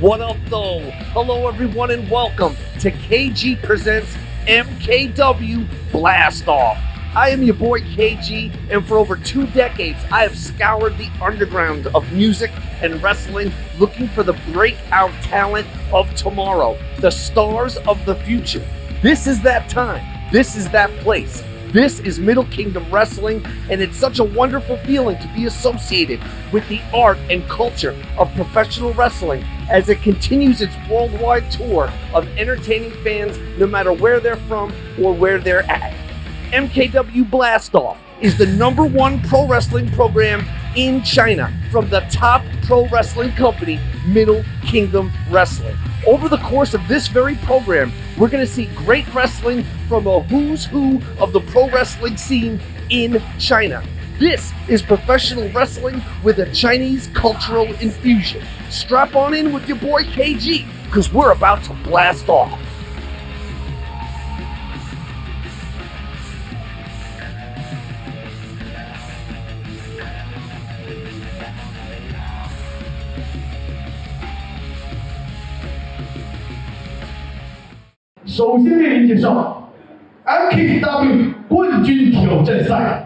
What up, though? Hello, everyone, and welcome to KG Presents MKW Blast-off. I am your boy KG, and for over 2 decades, I have scoured the underground of music and wrestling looking for the breakout talent of tomorrow, the stars of the future. This is that time. This is that place. This is Middle Kingdom Wrestling, and it's such a wonderful feeling to be associated with the art and culture of professional wrestling as it continues its worldwide tour of entertaining fans no matter where they're from or where they're at. MKW Blast-off is the #1 pro wrestling program in China from the top pro wrestling company, Middle Kingdom Wrestling. Over the course of this very program, we're going to see great wrestling from a who's who of the pro wrestling scene in China. This is professional wrestling with a Chinese cultural infusion. Strap on in with your boy KG, because we're about to blast off.首先为您介绍 MKW 冠军挑战赛，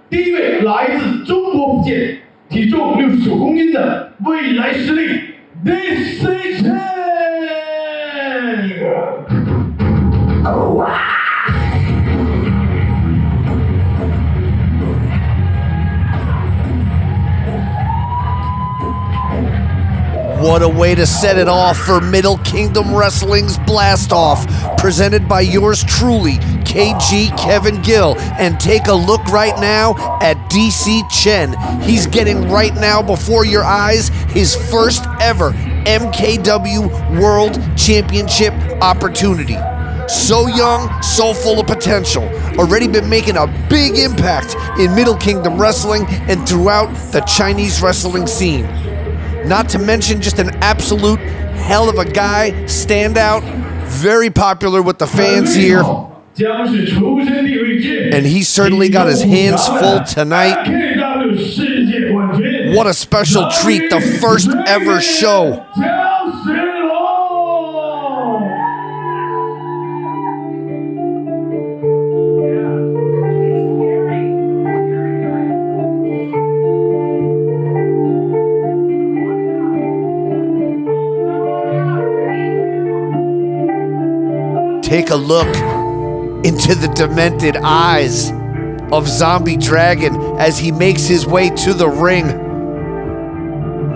第一位来自中国福建，体重69公斤的未来实力 DC Chen。What a way to set it off for Middle Kingdom Wrestling's Blast-off, presented by yours truly, KG Kevin Gill. And take a look right now at DC Chen. He's getting right now before your eyes his first ever MKW World Championship opportunity. So young, so full of potential. Already been making a big impact in Middle Kingdom Wrestling and throughout the Chinese wrestling scene. Not to mention just an absolute hell of a guy, standout, very popular with the fans here. And he certainly got his hands full tonight. What a special treat, the first ever show. Take a look into the demented eyes of Zombie Dragon as he makes his way to the ring.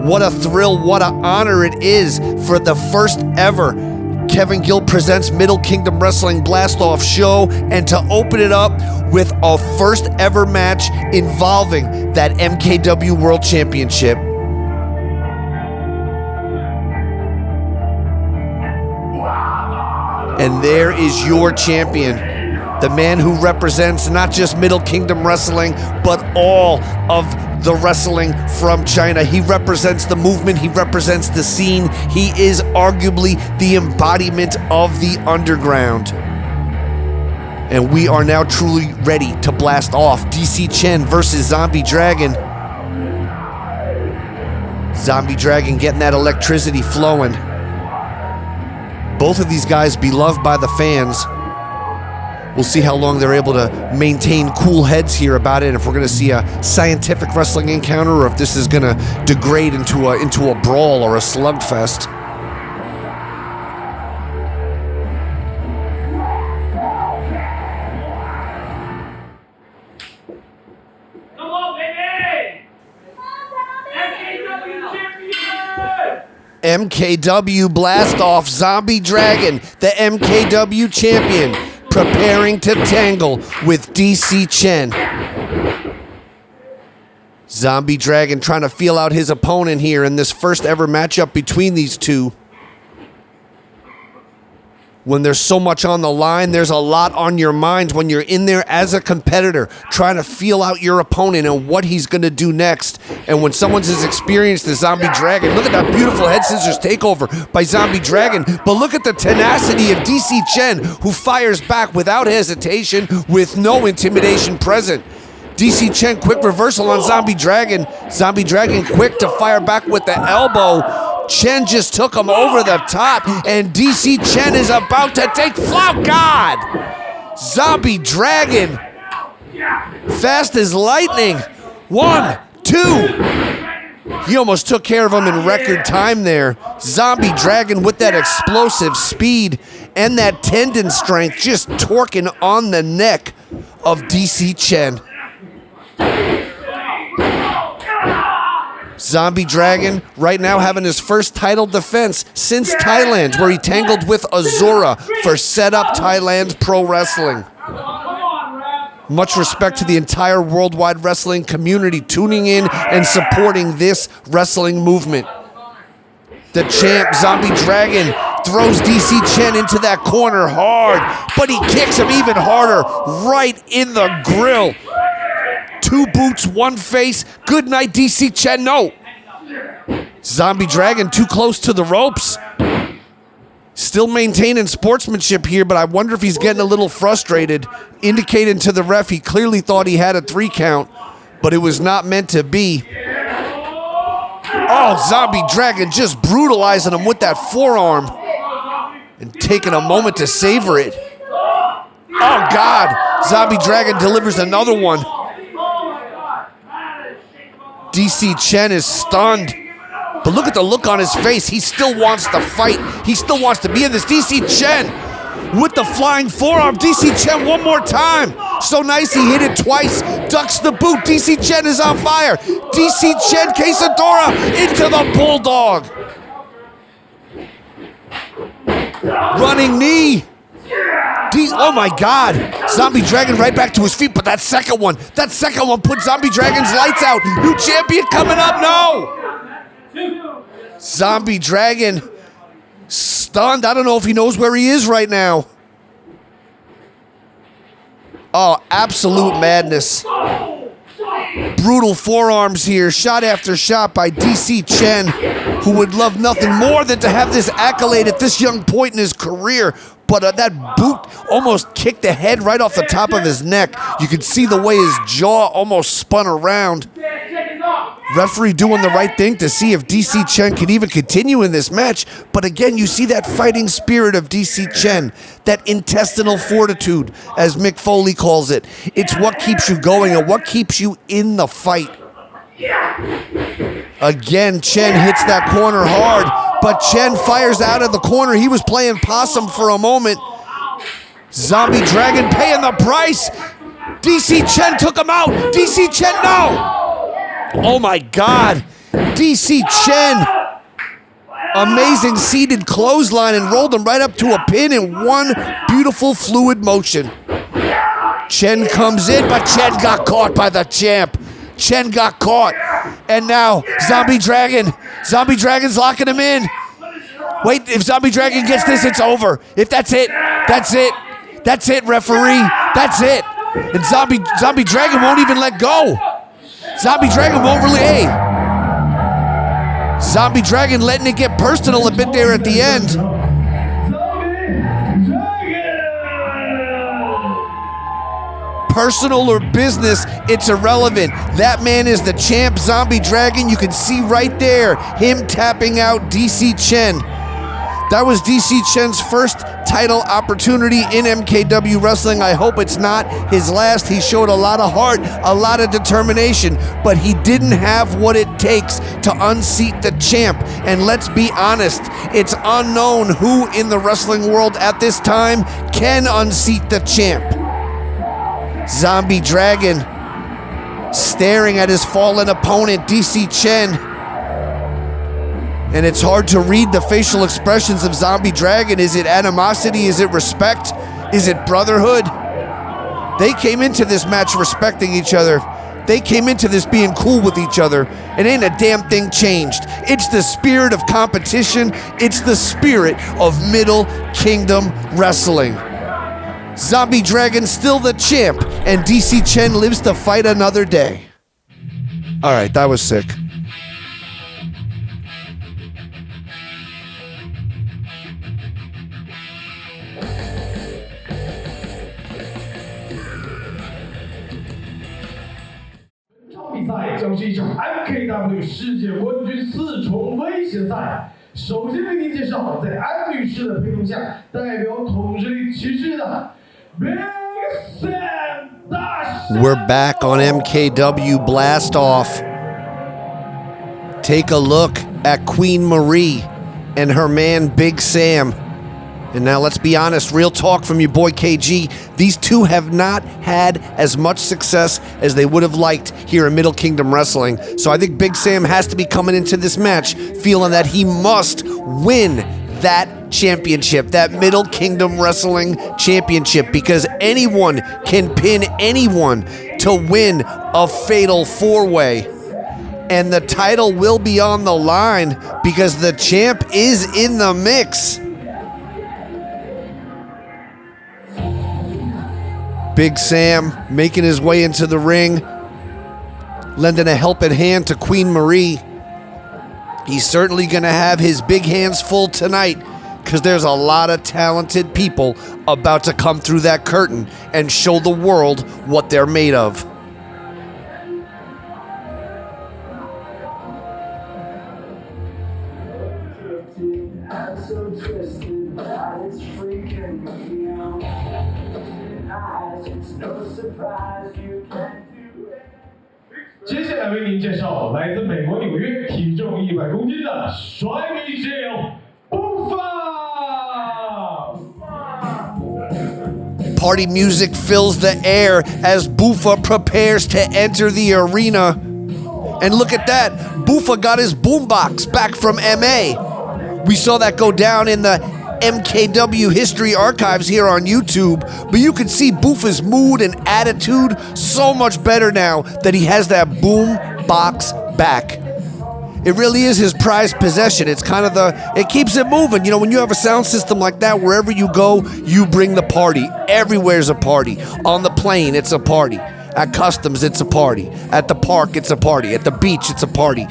What a thrill, what an honor it is for the first ever Kevin Gill Presents Middle Kingdom Wrestling Blast-off show, and to open it up with a first ever match involving that MKW World Championship. And there is your champion, the man who represents not just Middle Kingdom Wrestling, but all of the wrestling from China. He represents the movement, he represents the scene. He is arguably the embodiment of the underground. And we are now truly ready to blast off. DC Chen versus Zombie Dragon. Zombie Dragon getting that electricity flowing. Both of these guys beloved by the fans. We'll see how long they're able to maintain cool heads here about it, and if we're going to see a scientific wrestling encounter, or if this is going to degrade into a brawl or a slugfest. Come on, baby! MKW champion! MKW Blast-off, Zombie Dragon, the MKW champion, preparing to tangle with DC Chen. Zombie Dragon trying to feel out his opponent here in this first ever matchup between these two. When there's so much on the line, there's a lot on your mind when you're in there as a competitor, trying to feel out your opponent and what he's going to do next. And when someone's as experienced as Zombie Dragon, look at that beautiful head scissors takeover by Zombie Dragon, but look at the tenacity of DC Chen, who fires back without hesitation, with no intimidation present. DC Chen, quick reversal on Zombie Dragon. Zombie Dragon quick to fire back with the elbow. Chen just took him over the top, and DC Chen is about to take flight. God! Zombie Dragon, fast as lightning. 1, 2. He almost took care of him in record time there. Zombie Dragon with that explosive speed and that tendon strength, just torquing on the neck of DC Chen. Zombie Dragon right now having his first title defense since Thailand, where he tangled with Azura for Set Up Thailand Pro Wrestling. Much respect to the entire worldwide wrestling community tuning in and supporting this wrestling movement. The champ, Zombie Dragon, throws DC Chen into that corner hard, but he kicks him even harder right in the grill. 2 boots, 1 face. Good night, DC Chen. No. Zombie Dragon too close to the ropes. Still maintaining sportsmanship here, but I wonder if he's getting a little frustrated, indicating to the ref he clearly thought he had a 3 count, but it was not meant to be. Oh, Zombie Dragon just brutalizing him with that forearm and taking a moment to savor it. Oh, God. Zombie Dragon delivers another one. DC Chen is stunned. But look at the look on his face. He still wants to fight. He still wants to be in this. DC Chen with the flying forearm. DC Chen one more time. So nice he hit it twice. Ducks the boot. DC Chen is on fire. DC Chen Quesadora into the Bulldog. Running knee. Oh my God. Zombie Dragon right back to his feet, but that second one put Zombie Dragon's lights out. New champion coming up. No. Zombie Dragon stunned. I don't know if he knows where he is right now. Oh, absolute madness. Brutal forearms here, shot after shot by DC Chen, who would love nothing more than to have this accolade at this young point in his career. But that boot almost kicked the head right off the top of his neck. You could see the way his jaw almost spun around. Referee doing the right thing to see if DC Chen can even continue in this match. But again, you see that fighting spirit of DC Chen, that intestinal fortitude, as Mick Foley calls it. It's what keeps you going and what keeps you in the fight. Again, Chen hits that corner hard, but Chen fires out of the corner. He was playing possum for a moment. Zombie Dragon paying the price. DC Chen took him out. DC Chen, no! Oh my God. DC Chen. Amazing seated clothesline and rolled him right up to a pin in one beautiful fluid motion. Chen comes in, but Chen got caught by the champ. Chen got caught. And now Zombie Dragon's locking him in. Wait, if Zombie Dragon gets this, it's over. If that's it, that's it. That's it, referee. That's it. And Zombie Dragon won't even let go. Zombie Dragon won't really, hey. Zombie Dragon letting it get personal a bit there at the end. Personal or business, it's irrelevant. That man is the champ, Zombie Dragon. You can see right there him tapping out DC Chen. That was DC Chen's first title opportunity in MKW Wrestling. I hope it's not his last. He showed a lot of heart, a lot of determination, but he didn't have what it takes to unseat the champ. And let's be honest, it's unknown who in the wrestling world at this time can unseat the champ. Zombie Dragon staring at his fallen opponent, DC Chen. And it's hard to read the facial expressions of Zombie Dragon. Is it animosity? Is it respect? Is it brotherhood? They came into this match respecting each other. They came into this being cool with each other. And ain't a damn thing changed. It's the spirit of competition. It's the spirit of Middle Kingdom Wrestling. Zombie Dragon still the champ, and DC Chen lives to fight another day. All right, that was sick. MKW 世界冠军4重威胁赛，首先为您介绍，在安律师的陪同下，代表统治力骑士的 Big Sam 大神。 We're back on MKW Blast-off. Take a look at Queen Marie and her man Big Sam. And now let's be honest, real talk from your boy KG. These two have not had as much success as they would have liked here in Middle Kingdom Wrestling. So I think Big Sam has to be coming into this match feeling that he must win that championship, that Middle Kingdom Wrestling Championship, because anyone can pin anyone to win a fatal four-way. And the title will be on the line because the champ is in the mix. Big Sam making his way into the ring, lending a helping hand to Queen Marie. He's certainly going to have his big hands full tonight because there's a lot of talented people about to come through that curtain and show the world what they're made of. I'm so twisted, but it's freaking me out. It's no surprise you can't do it. 接下来为您介绍来自美国纽约、体重100公斤的甩米之友 Buffa。 Party music fills the air as Buffa prepares to enter the arena. And look at that, Buffa got his boombox back from MA. We saw that go down in the MKW history archives here on YouTube, but you can see Buffa's mood and attitude so much better now that he has that boom box back. It really is his prized possession. It's kind of it keeps it moving. You know, when you have a sound system like that, wherever you go, you bring the party. Everywhere's a party. On the plane, it's a party. At customs, it's a party. At the park, it's a party. At the beach, it's a party.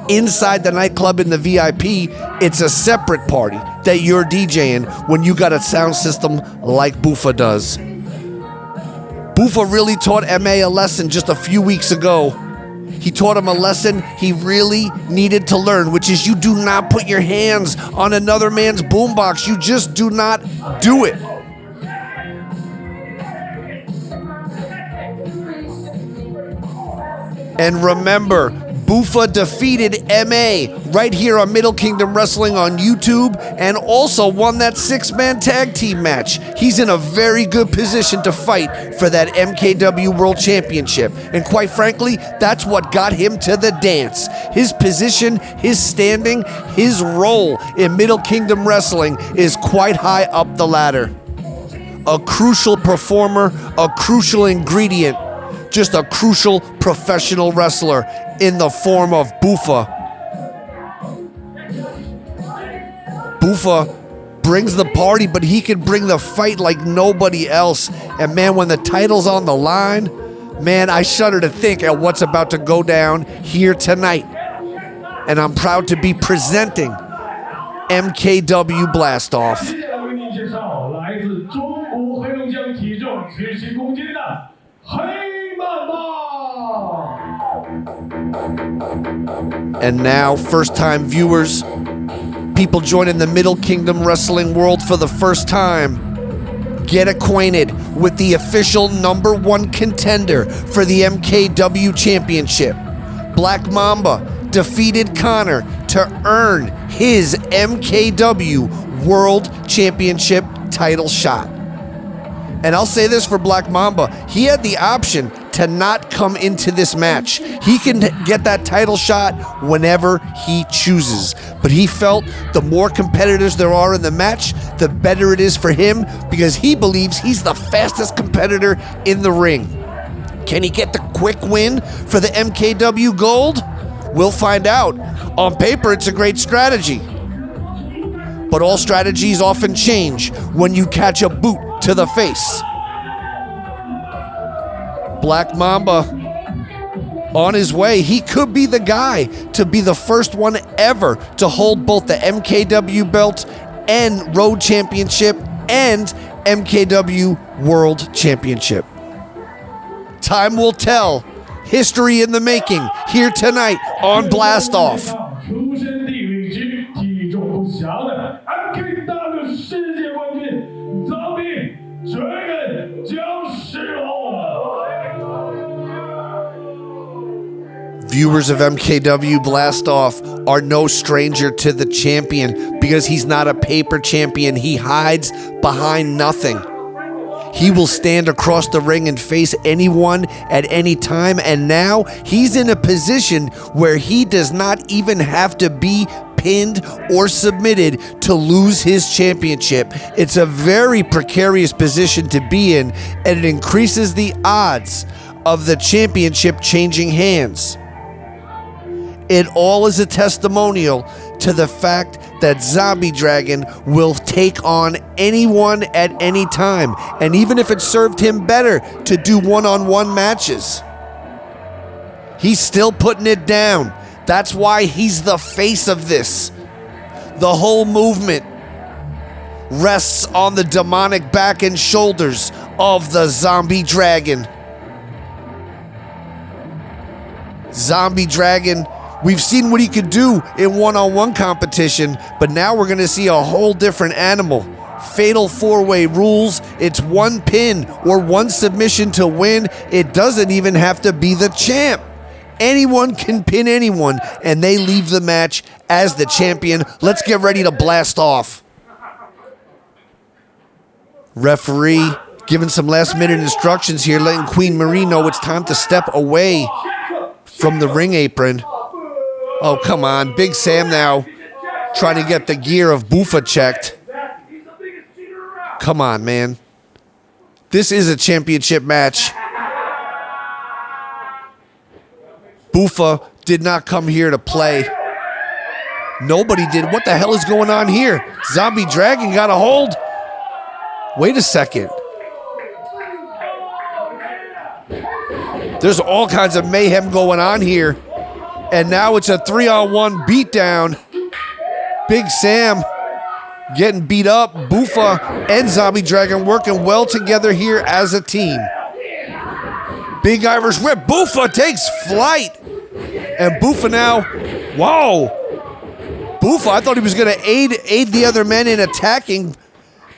Inside the nightclub in the VIP, it's a separate party that you're DJing when you got a sound system like Buffa does. Buffa really taught MA a lesson just a few weeks ago. He taught him a lesson he really needed to learn, which is you do not put your hands on another man's boombox. You just do not do it. And remember, Buffa defeated MA right here on Middle Kingdom Wrestling on YouTube and also won that 6-man tag team match. He's in a very good position to fight for that MKW World Championship. And quite frankly, that's what got him to the dance. His position, his standing, his role in Middle Kingdom Wrestling is quite high up the ladder. A crucial performer, a crucial ingredient, just a crucial professional wrestler in the form of Buffa. Buffa brings the party, but he can bring the fight like nobody else. And man, when the title's on the line, man, I shudder to think at what's about to go down here tonight. And I'm proud to be presenting MKW Blast-off. 接下来为您介绍来自中国黑龙江体重70公斤的黑曼巴。 And now, first-time viewers, people joining the Middle Kingdom Wrestling world for the first time, get acquainted with the official #1 contender for the MKW Championship. Black Mamba defeated Connor to earn his MKW World Championship title shot. And I'll say this for Black Mamba, he had the option to not come into this match. He can get that title shot whenever he chooses. But he felt the more competitors there are in the match, the better it is for him because he believes he's the fastest competitor in the ring. Can he get the quick win for the MKW Gold? We'll find out. On paper, it's a great strategy. But all strategies often change when you catch a boot to the face. Black Mamba on his way. He could be the guy to be the first one ever to hold both the MKW belt and Road Championship and MKW World Championship. Time will tell. History in the making here tonight on Blast-off. 出身地位之体重不 Viewers of MKW Blast-off are no stranger to the champion because he's not a paper champion. He hides behind nothing. He will stand across the ring and face anyone at any time, and now he's in a position where he does not even have to be pinned or submitted to lose his championship. It's a very precarious position to be in, and it increases the odds of the championship changing hands. It all is a testimonial to the fact that Zombie Dragon will take on anyone at any time, and even if it served him better to do one-on-one matches, he's still putting it down. That's why he's the face of this. The whole movement rests on the demonic back and shoulders of the Zombie Dragon. Zombie Dragon, we've seen what he could do in one-on-one competition, but now we're going to see a whole different animal. Fatal four-way rules. It's one pin or one submission to win. It doesn't even have to be the champ. Anyone can pin anyone, and they leave the match as the champion. Let's get ready to blast off. Referee giving some last-minute instructions here, letting Queen Marie know it's time to step away from the ring apron. Oh, come on. Big Sam now trying to get the gear of Buffa checked. Come on, man. This is a championship match. Buffa did not come here to play. Nobody did. What the hell is going on here? Zombie Dragon got a hold. Wait a second. There's all kinds of mayhem going on here. And now it's a 3-on-1 beatdown. Big Sam getting beat up. Buffa and Zombie Dragon working well together here as a team. Big Irish whip. Buffa takes flight. And Buffa now, whoa. Buffa, I thought he was going to aid the other men in attacking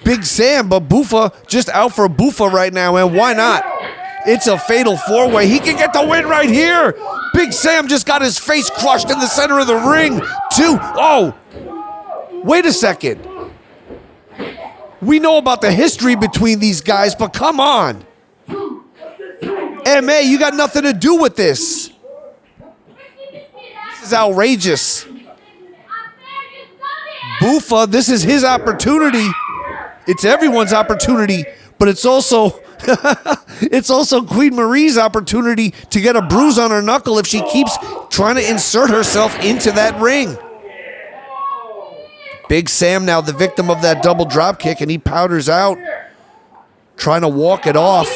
Big Sam, but Buffa just out for Buffa right now, and why not? It's a fatal four-way. He can get the win right here. Big Sam just got his face crushed in the center of the ring. Oh, wait a second. We know about the history between these guys, but come on. MA, you got nothing to do with this. This is outrageous. Buffa, this is his opportunity. It's everyone's opportunity, but it's also it's also Queen Marie's opportunity to get a bruise on her knuckle if she keeps trying to insert herself into that ring. Big Sam now the victim of that double drop kick, and he powders out, trying to walk it off.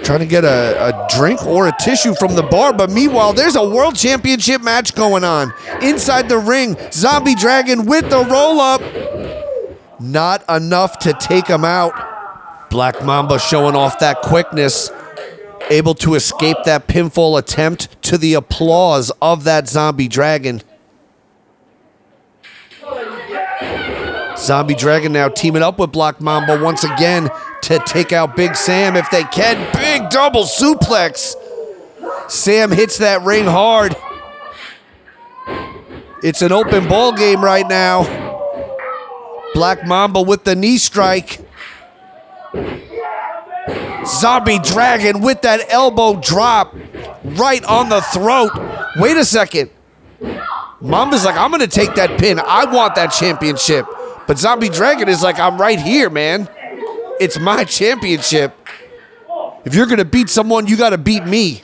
Trying to get a drink or a tissue from the bar, but meanwhile, there's a world championship match going on. Inside the ring, Zombie Dragon with the roll-up. Not enough to take him out. Black Mamba showing off that quickness, able to escape that pinfall attempt to the applause of that Zombie Dragon. Zombie Dragon now teaming up with Black Mamba once again to take out Big Sam if they can. Big double suplex. Sam hits that ring hard. It's an open ball game right now. Black Mamba with the knee strike. Zombie Dragon with that elbow drop right on the throat. Wait a second. Mamba's like, I'm going to take that pin. I want that championship. But Zombie Dragon is like, I'm right here, man. It's my championship. If you're going to beat someone, you got to beat me.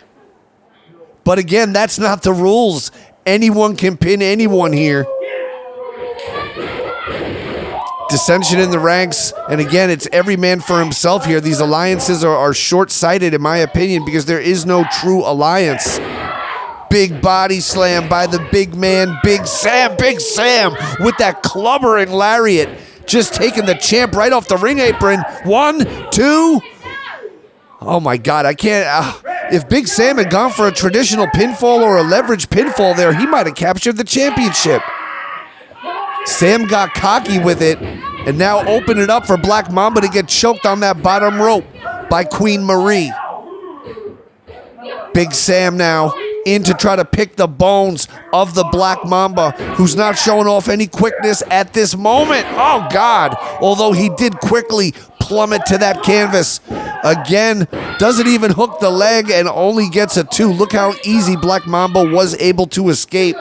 But again, that's not the rules. Anyone can pin anyone here. Dissension in the ranks. And again, it's every man for himself here. These alliances are short-sighted, in my opinion, because there is no true alliance. Big body slam by the big man, Big Sam. Big Sam with that clubbering lariat. Just taking the champ right off the ring apron. 1, 2. Oh my God, I can't. If Big Sam had gone for a traditional pinfall or a leverage pinfall there, he might have captured the championship. Sam got cocky with it and now opened it up for Black Mamba to get choked on that bottom rope by Queen Marie. Big Sam now in to try to pick the bones of the Black Mamba, who's not showing off any quickness at this moment. Oh, God. Although he did quickly plummet to that canvas. Again, doesn't even hook the leg and only gets a 2. Look how easy Black Mamba was able to escape.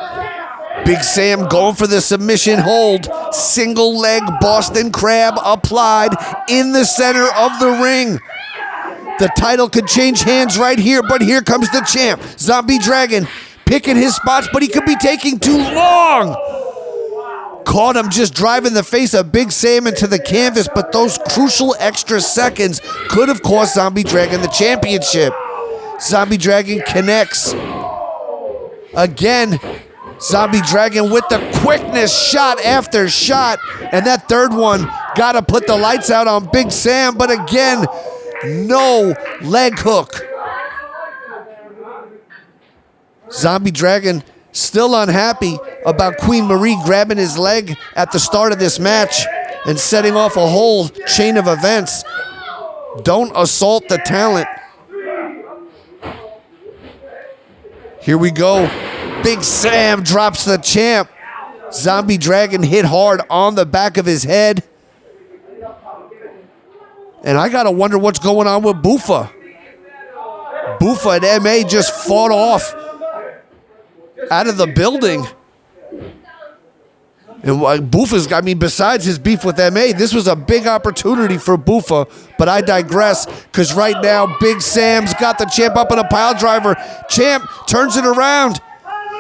Big Sam going for the submission hold. Single leg Boston Crab applied in the center of the ring. The title could change hands right here, but here comes the champ, Zombie Dragon, picking his spots, but he could be taking too long. Caught him just driving the face of Big Sam into the canvas, but those crucial extra seconds could have cost Zombie Dragon the championship. Zombie Dragon connects. Again, Zombie Dragon with the quickness, shot after shot. And that third one, gotta put the lights out on Big Sam, but again, no leg hook. Zombie Dragon still unhappy about Queen Marie grabbing his leg at the start of this match and setting off a whole chain of events. Don't assault the talent. Here we go. Big Sam drops the champ. Zombie Dragon hit hard on the back of his head. And I gotta wonder what's going on with Buffa. Buffa and MA just fought off out of the building. And Buffa's, I mean, besides his beef with MA, this was a big opportunity for Buffa, but I digress, because right now, Big Sam's got the champ up in a pile driver. Champ turns it around.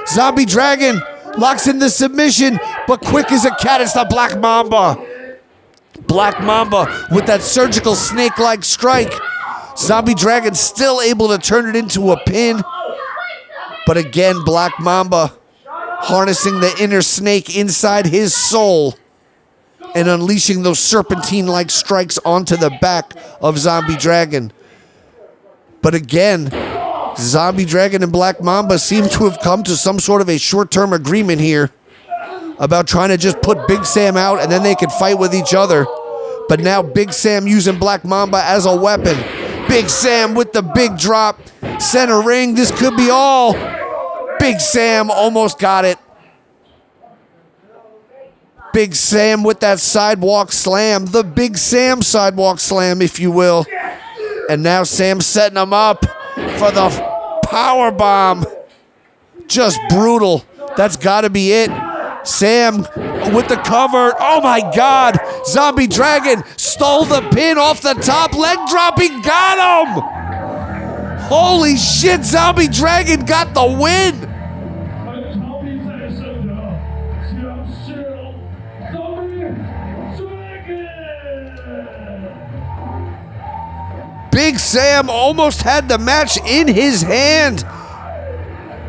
Zombie Dragon locks in the submission, but quick as a cat, it's the Black Mamba. Black Mamba with that surgical snake-like strike. Zombie Dragon still able to turn it into a pin. But again, Black Mamba harnessing the inner snake inside his soul and unleashing those serpentine-like strikes onto the back of Zombie Dragon. But again, Zombie Dragon and Black Mamba seem to have come to some sort of a short-term agreement here about trying to just put Big Sam out and then they could fight with each other. But now Big Sam using Black Mamba as a weapon. Big Sam with the big drop. Center ring, this could be all. Big Sam almost got it. Big Sam with that sidewalk slam. The Big Sam sidewalk slam, if you will. And now Sam setting him up for the power bomb. Just brutal. That's got to be it. Sam with the cover. Oh my God. Zombie Dragon stole the pin off the top. Leg dropping. Got him. Holy shit. Zombie Dragon got the win. Big Sam almost had the match in his hand.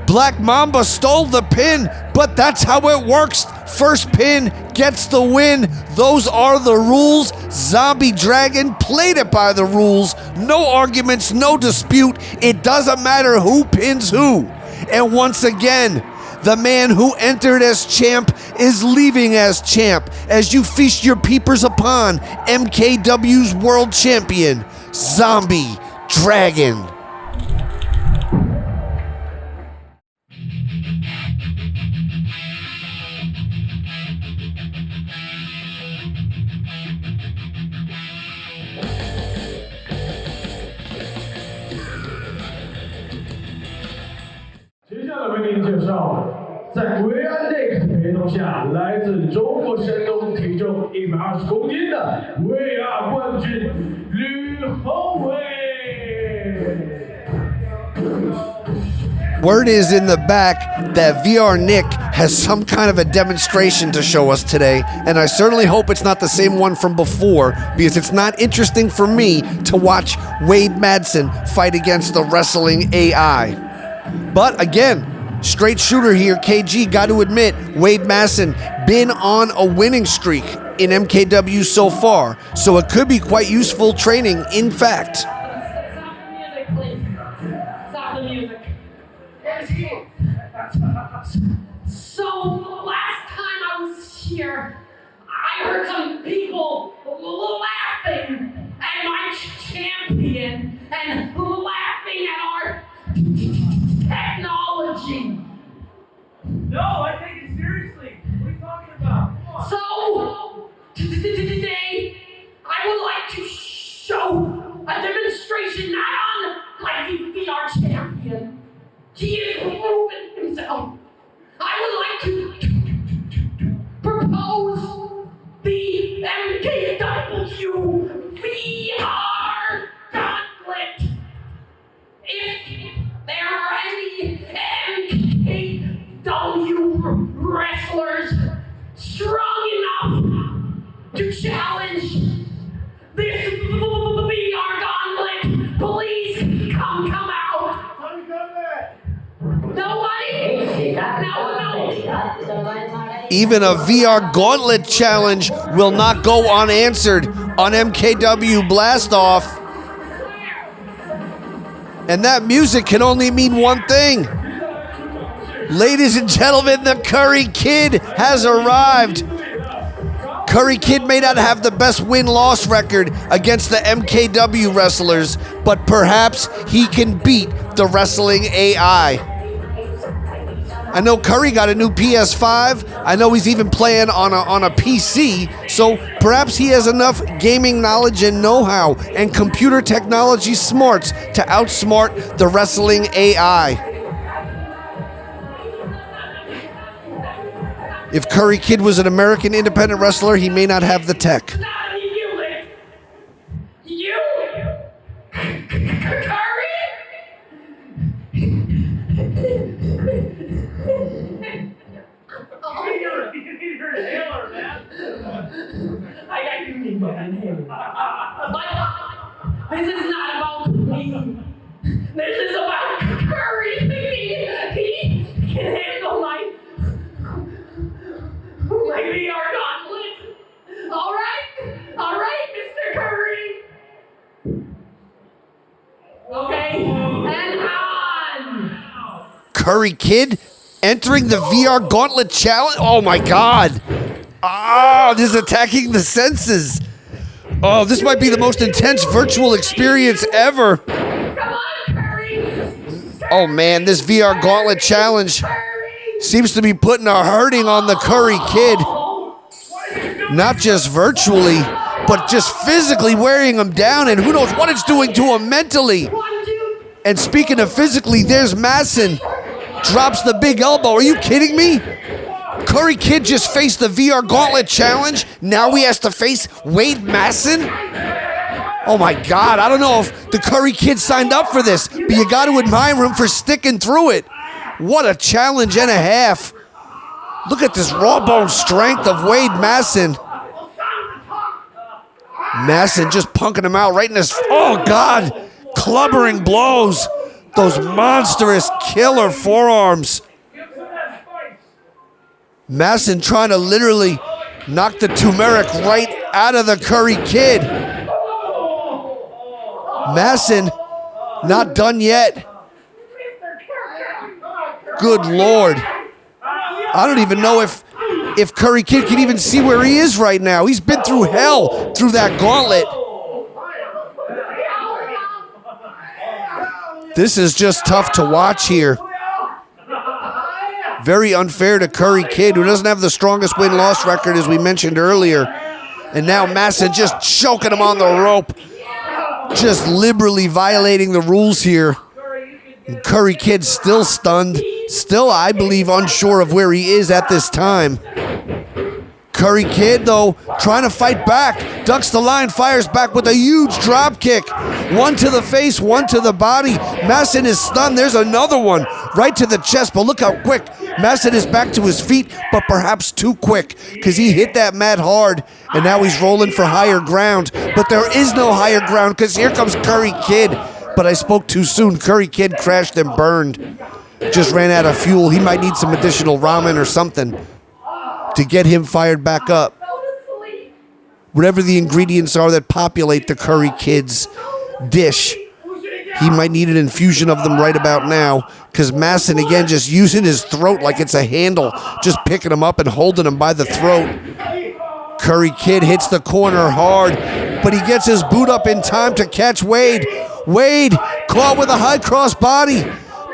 Black Mamba stole the pin, but that's how it works. First pin gets the win. Those are the rules. Zombie Dragon played it by the rules. No arguments, no dispute. It doesn't matter who pins who. And once again, the man who entered as champ is leaving as champ as you feast your peepers upon MKW's world champion, Zombie Dragon.为您介绍，在维安内克的陪同下，来自中国山东，体重120公斤的维亚冠军吕后伟。Word is in the back that VR Nick has some kind of a demonstration to show us today, and I certainly hope it's not the same one from before, because it's not interesting for me to watch Wade Madsen fight against the wrestling AI. But again, straight shooter here, KG, got to admit, Wade Madsen been on a winning streak in MKW so far, so it could be quite useful training, in fact. Stop the music, please. Stop the music. So, last time I was here, I heard some people laughing at my champion and laughing at our watching. No, I take it seriously. What are you talking about? Come on. So, today, I would like to show a demonstration not on my VR champion. He is proving himself. I would like to propose the MKW VR gauntlet. If there are any MKW wrestlers strong enough to challenge this VR gauntlet, please come out. Nobody? No. Even a VR gauntlet challenge will not go unanswered on MKW Blast-off. And that music can only mean one thing. Ladies and gentlemen, the Curry Kid has arrived. Curry Kid may not have the best win-loss record against the MKW wrestlers, but perhaps he can beat the wrestling AI. I know Curry got a new PS5. I know he's even playing on a PC, so perhaps he has enough gaming knowledge and know-how and computer technology smarts to outsmart the wrestling AI. If Curry Kid was an American independent wrestler, he may not have the tech. You? Curry? You need your inhaler, man. I do need my inhaler. But this is not about me. This is about Curry. He can handle my VR gauntlet. All right, Mr. Curry. Okay, and on. Curry Kid entering the VR gauntlet challenge? Oh my God. Oh, this is attacking the senses. Oh, this might be the most intense virtual experience ever. Come on, Curry. Oh man, this VR gauntlet challenge seems to be putting a hurting on the Curry Kid. Not just virtually, but just physically wearing him down, and who knows what it's doing to him mentally. And speaking of physically, there's Masson. Drops the big elbow. Are you kidding me? Curry Kid just faced the VR gauntlet challenge. Now he has to face Wade Masson? Oh my God, I don't know if the Curry Kid signed up for this, but you got to admire him for sticking through it. What a challenge and a half. Look at this raw bone strength of Wade Masson. Masson just punking him out right in his, oh God, clubbering blows. Those monstrous killer forearms. Masson trying to literally knock the turmeric right out of the Curry Kid. Masson not done yet. Good Lord. I don't even know if Curry Kid can even see where he is right now. He's been through hell through that gauntlet. This is just tough to watch here. Very unfair to Curry Kid, who doesn't have the strongest win-loss record, as we mentioned earlier. And now Masson just choking him on the rope. Just liberally violating the rules here. And Curry Kid still stunned. Still, I believe, unsure of where he is at this time. Curry Kid, though, trying to fight back. Ducks the line, fires back with a huge drop kick. One to the face, one to the body. Masson is stunned. There's another one right to the chest, but look how quick. Masson is back to his feet, but perhaps too quick because he hit that mat hard, and now he's rolling for higher ground. But there is no higher ground because here comes Curry Kid. But I spoke too soon. Curry Kid crashed and burned. Just ran out of fuel. He might need some additional ramen or something to get him fired back up. Whatever the ingredients are that populate the Curry Kid's dish, he might need an infusion of them right about now, because Masson, again, just using his throat like it's a handle, just picking him up and holding him by the throat. Curry Kid hits the corner hard, but he gets his boot up in time to catch Wade. Wade caught with a high cross body.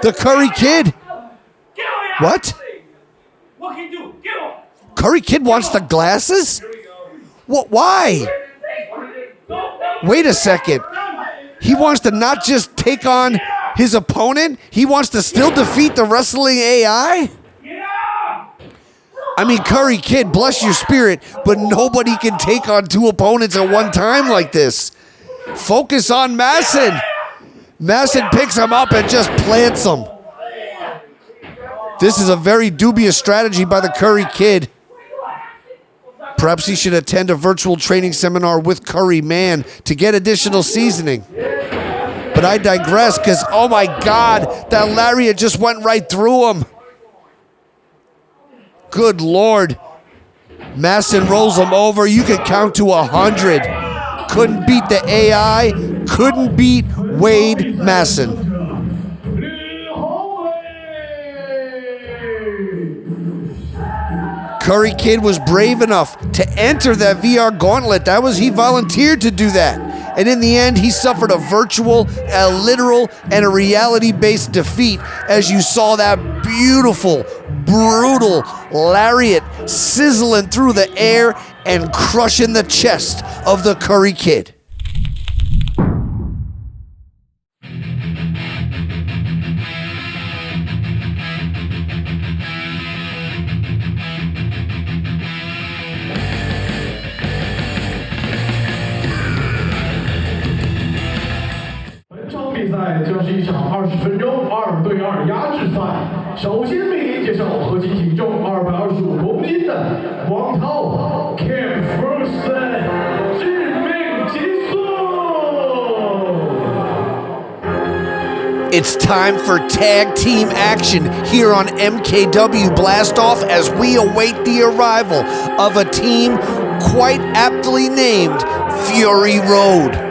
The Curry Kid What? What can you do? Give him. Curry Kid wants the glasses? What? Why? Wait a second. He wants to not just take on his opponent, he wants to still defeat the wrestling AI? I mean, Curry Kid, bless your spirit, but nobody can take on two opponents at one time like this. Focus on Masson. Masson picks him up and just plants him. This is a very dubious strategy by the Curry Kid. Perhaps he should attend a virtual training seminar with Curry Man to get additional seasoning. But I digress because, oh my God, that lariat just went right through him. Good Lord. Masson rolls him over. You can count to 100. Couldn't beat the AI. Couldn't beat Wade Masson. Curry Kid was brave enough to enter that VR gauntlet. He volunteered to do that. And in the end, he suffered a virtual, a literal, and a reality-based defeat as you saw that beautiful, brutal lariat sizzling through the air and crushing the chest of the Curry Kid.比赛将是一场20分钟2对2压制赛。首先为您介绍合计体重225公斤的王涛 Cam Ferguson 致命极速。It's time for tag team action here on MKW Blast-off as we await the arrival of a team quite aptly named Fury Road.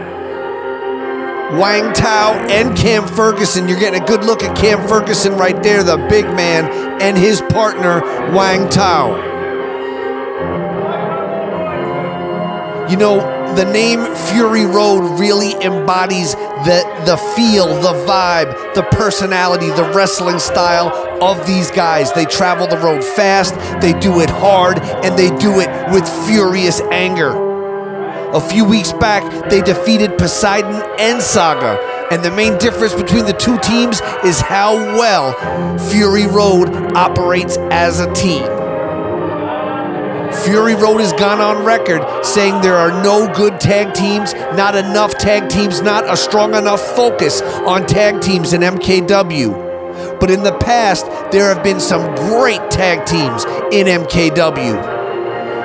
Wang Tao and Cam Ferguson. You're getting a good look at Cam Ferguson right there, the big man, and his partner, Wang Tao. You know, the name Fury Road really embodies the feel, the vibe, the personality, the wrestling style of these guys. They travel the road fast, they do it hard, and they do it with furious anger. A few weeks back, they defeated Poseidon and Saga, and the main difference between the two teams is how well Fury Road operates as a team. Fury Road has gone on record saying there are no good tag teams, not enough tag teams, not a strong enough focus on tag teams in MKW. But in the past, there have been some great tag teams in MKW.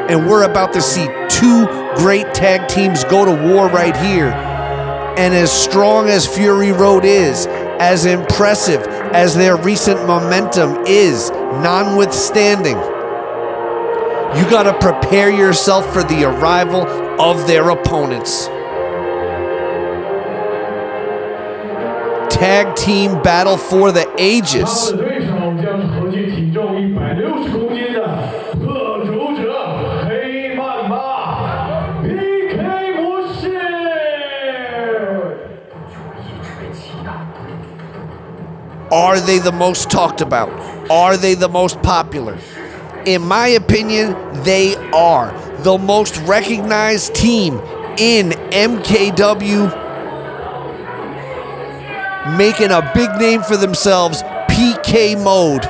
And we're about to see two great tag teams go to war right here. And as strong as Fury Road is, as impressive as their recent momentum is, notwithstanding, you gotta prepare yourself for the arrival of their opponents. Tag team battle for the ages. Are they the most talked about? Are they the most popular? In my opinion, they are the most recognized team in MKW, making a big name for themselves. PK Mode,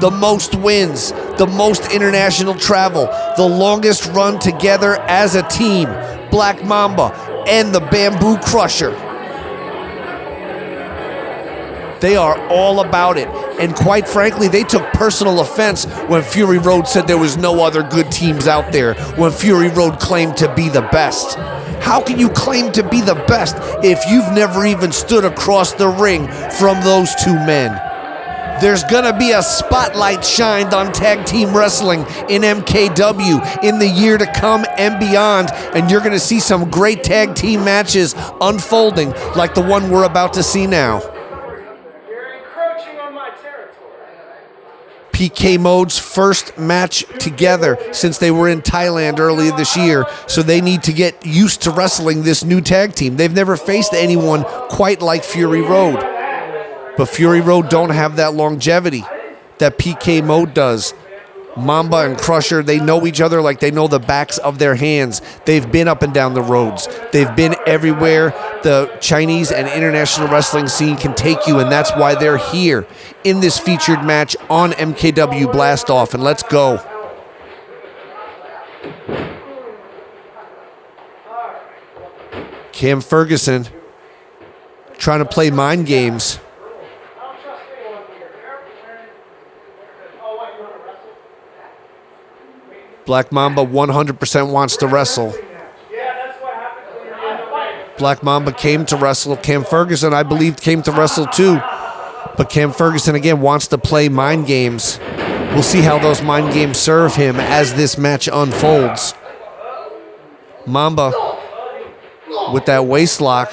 the most wins, the most international travel, the longest run together as a team, Black Mamba and the Bamboo Crusher. They are all about it. And quite frankly, they took personal offense when Fury Road said there was no other good teams out there, when Fury Road claimed to be the best. How can you claim to be the best if you've never even stood across the ring from those two men? There's gonna be a spotlight shined on tag team wrestling in MKW in the year to come and beyond, and you're gonna see some great tag team matches unfolding like the one we're about to see now. PK Mode's first match together since they were in Thailand earlier this year, so they need to get used to wrestling this new tag team. They've never faced anyone quite like Fury Road. But Fury Road don't have that longevity. that PK Mode does. Mamba and Crusher, they know each other like they know the backs of their hands. They've been up and down the roads. They've been everywhere the Chinese and international wrestling scene can take you, and that's why they're here in this featured match on MKW Blast-off. And let's go. Cam Ferguson trying to play mind games. Black Mamba 100% wants to wrestle. Black Mamba came to wrestle. Cam Ferguson, I believe, came to wrestle too. But Cam Ferguson, again, wants to play mind games. We'll see how those mind games serve him as this match unfolds. Mamba with that waist lock.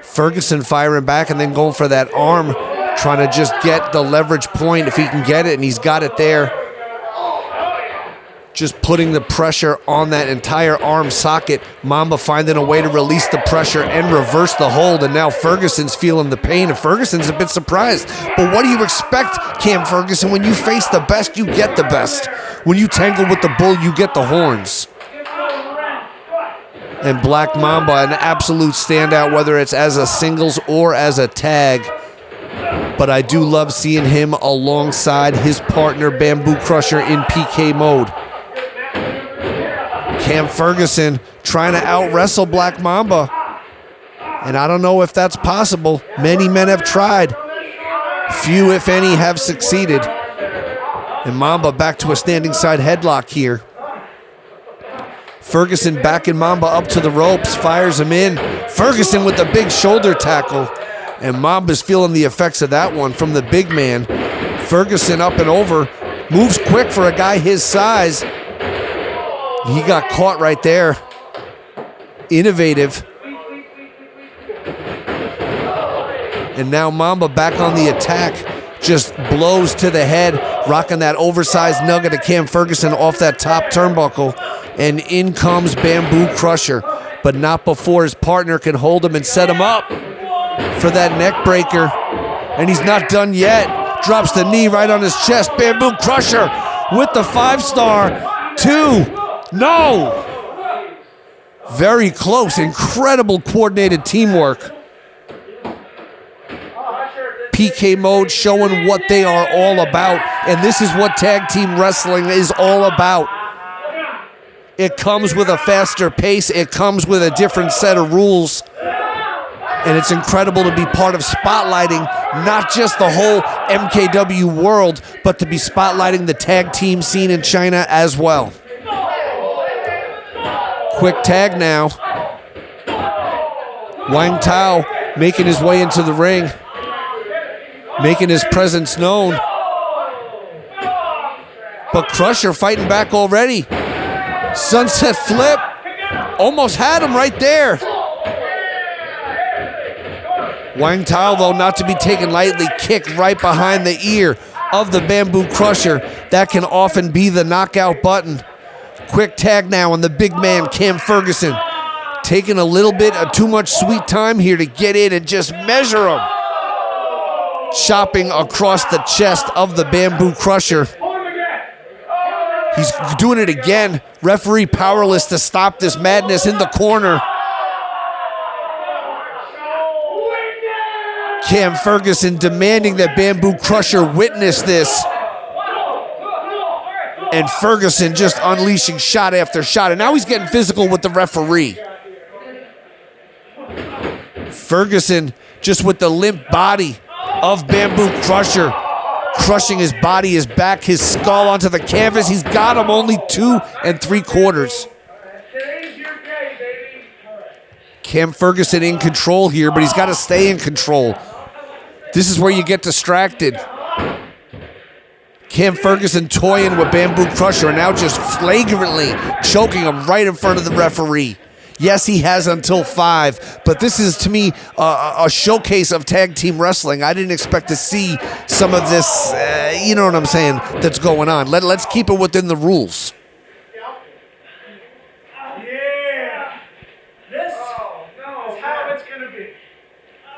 Ferguson firing back and then going for that arm, trying to just get the leverage point if he can get it, and he's got it there. Just putting the pressure on that entire arm socket. Mamba finding a way to release the pressure and reverse the hold, and now Ferguson's feeling the pain, and Ferguson's a bit surprised. But what do you expect, Cam Ferguson? When you face the best, you get the best. When you tangle with the bull, you get the horns. And Black Mamba, an absolute standout, whether it's as a singles or as a tag. But I do love seeing him alongside his partner, Bamboo Crusher, in PK Mode. Cam Ferguson trying to out-wrestle Black Mamba. And I don't know if that's possible. Many men have tried. Few, if any, have succeeded. And Mamba back to a standing side headlock here. Ferguson backing Mamba up to the ropes, fires him in. Ferguson with the big shoulder tackle. And Mamba's feeling the effects of that one from the big man. Ferguson up and over. Moves quick for a guy his size. He got caught right there. Innovative. And now Mamba back on the attack. Just blows to the head, rocking that oversized nugget of Cam Ferguson off that top turnbuckle. And in comes Bamboo Crusher, but not before his partner can hold him and set him up for that neck breaker. And he's not done yet. Drops the knee right on his chest. Bamboo Crusher with the 5-star. 2. No! Very close. Incredible coordinated teamwork. PK Mode showing what they are all about. And this is what tag team wrestling is all about. It comes with a faster pace. It comes with a different set of rules. And it's incredible to be part of spotlighting not just the whole MKW world, but to be spotlighting the tag team scene in China as well. Quick tag now. Wang Tao making his way into the ring, making his presence known. But Crusher fighting back already. Sunset flip. Almost had him right there. Wang Tao, though, not to be taken lightly, kick right behind the ear of the Bamboo Crusher. That can often be the knockout button. Quick tag now on the big man, Cam Ferguson. Taking a little bit of too much sweet time here to get in and just measure him. Chopping across the chest of the Bamboo Crusher. He's doing it again. Referee powerless to stop this madness in the corner. Cam Ferguson demanding that Bamboo Crusher witness this. And Ferguson just unleashing shot after shot. And now he's getting physical with the referee. Ferguson just with the limp body of Bamboo Crusher. Crushing his body, his back, his skull onto the canvas. He's got him only 2 3/4. Cam Ferguson in control here, but he's got to stay in control. This is where you get distracted. Cam Ferguson toying with Bamboo Crusher and now just flagrantly choking him right in front of the referee. Yes, he has until 5, but this is, to me, a showcase of tag team wrestling. I didn't expect to see some of this, you know what I'm saying, that's going on. Let's keep it within the rules. Yeah. This is how it's going to be.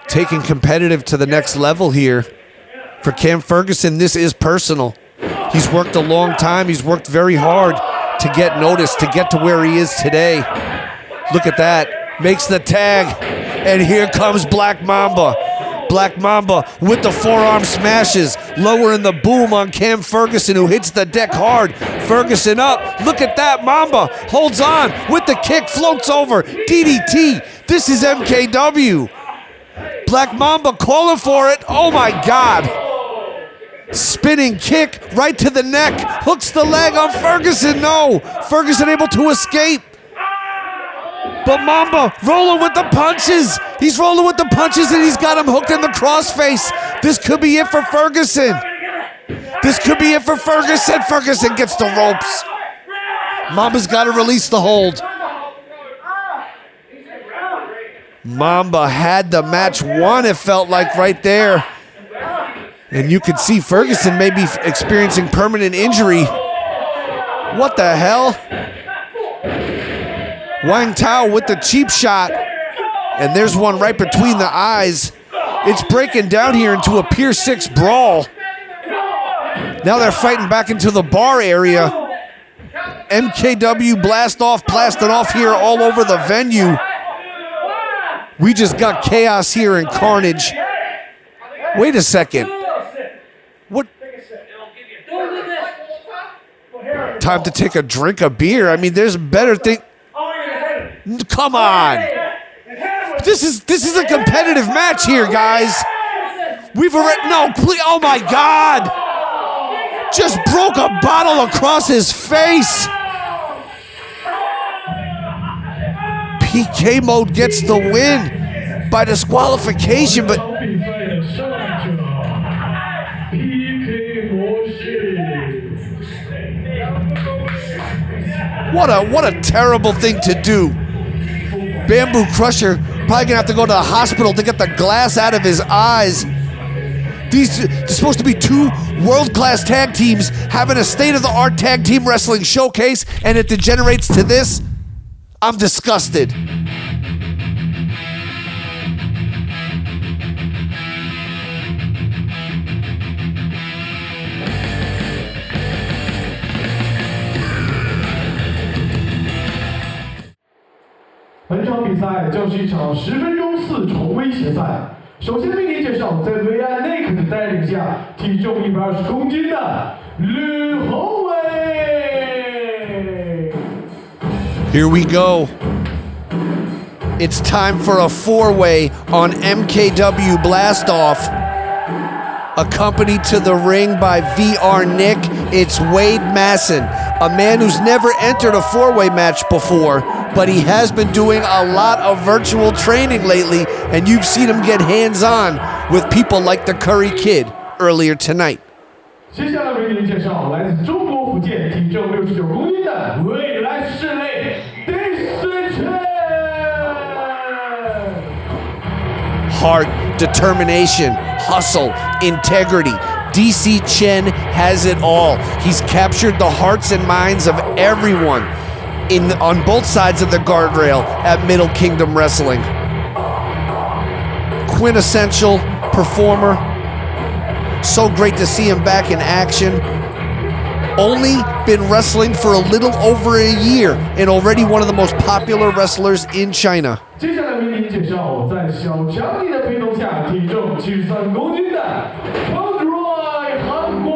Taking competitive to the next level here For Cam Ferguson, this is personal. He's worked a long time. He's worked very hard to get noticed, to get to where he is today. Look at that. Makes the tag. And here comes Black Mamba. Black Mamba with the forearm smashes, lowering the boom on Cam Ferguson, who hits the deck hard. Ferguson up. Look at that. Mamba holds on with the kick, floats over. DDT. This is MKW. Black Mamba calling for it. Oh my God. Spinning kick right to the neck. Hooks the leg on Ferguson. No. Ferguson able to escape. But Mamba rolling with the punches. He's rolling with the punches and he's got him hooked in the crossface. This could be it for Ferguson. This could be it for Ferguson. Ferguson gets the ropes. Mamba's got to release the hold. Mamba had the match won, it felt like, right there. And you could see Ferguson maybe experiencing permanent injury. What the hell? Wang Tao with the cheap shot. And there's one right between the eyes. It's breaking down here into a Pier 6 brawl. Now they're fighting back into the bar area. MKW Blast-off blasted off here all over the venue. We just got chaos here and carnage. Wait a second. What? Time to take a drink of beer. I mean, there's better thing. Come on. This is a competitive match here, guys. We've already, no, please, oh my God. Just broke a bottle across his face. PK mode gets the win by disqualification, but what a terrible thing to do. Bamboo Crusher probably gonna have to go to the hospital to get the glass out of his eyes. These are supposed to be two world-class tag teams having a state-of-the-art tag team wrestling showcase, and it degenerates to this. I'm disgusted.本场比赛将是一场10分钟4重威胁赛。首先为您介绍，在维安内克的带领下，体重120公斤的吕宏伟。Here we go. It's time for a four-way on MKW Blast-off. Accompanied to the ring by VR Nick, it's Wade Masson, a man who's never entered a four-way match before, but he has been doing a lot of virtual training lately, and you've seen him get hands-on with people like the Curry Kid earlier tonight. 接下来为您介绍来自中国福建体重69公斤的未来势力第四圈。Heart, determination, hustle, integrity. DC Chen has it all. He's captured the hearts and minds of everyone on both sides of the guardrail at Middle Kingdom Wrestling. Quintessential performer. So great to see him back in action. Only been wrestling for a little over a year and already one of the most popular wrestlers in China. 接下来为您介绍，在小强力的陪同下，体重73公斤的Cold Ray韩国。